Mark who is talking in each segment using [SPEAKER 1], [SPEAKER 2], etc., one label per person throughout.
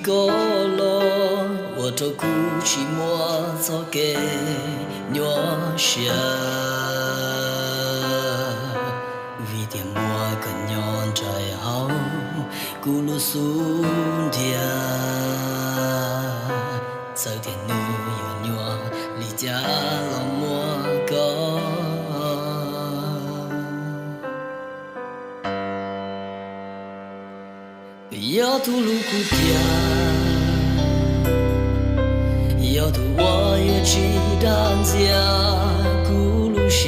[SPEAKER 1] 个咯，我都鼓起莫做给鸟下，为点莫个鸟在好，咕噜苏dia，这点女有鸟离家了莫个。要吐露苦甜，要吐我也知道家咕噜下，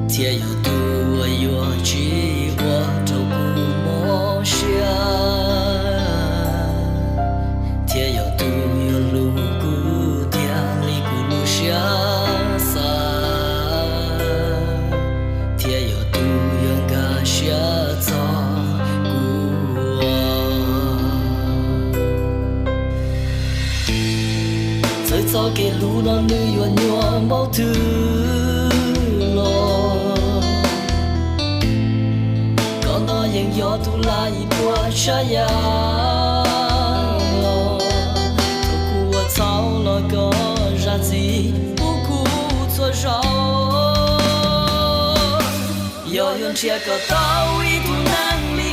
[SPEAKER 1] 天要吐我也知我照顾莫下，天要吐要露苦甜里咕噜下撒，天要吐要嘎下。早给路那女娃娃毛头咯，刚那样要都来一波下呀咯，都苦我操了个日子不苦做肉，要用这个道理不能理。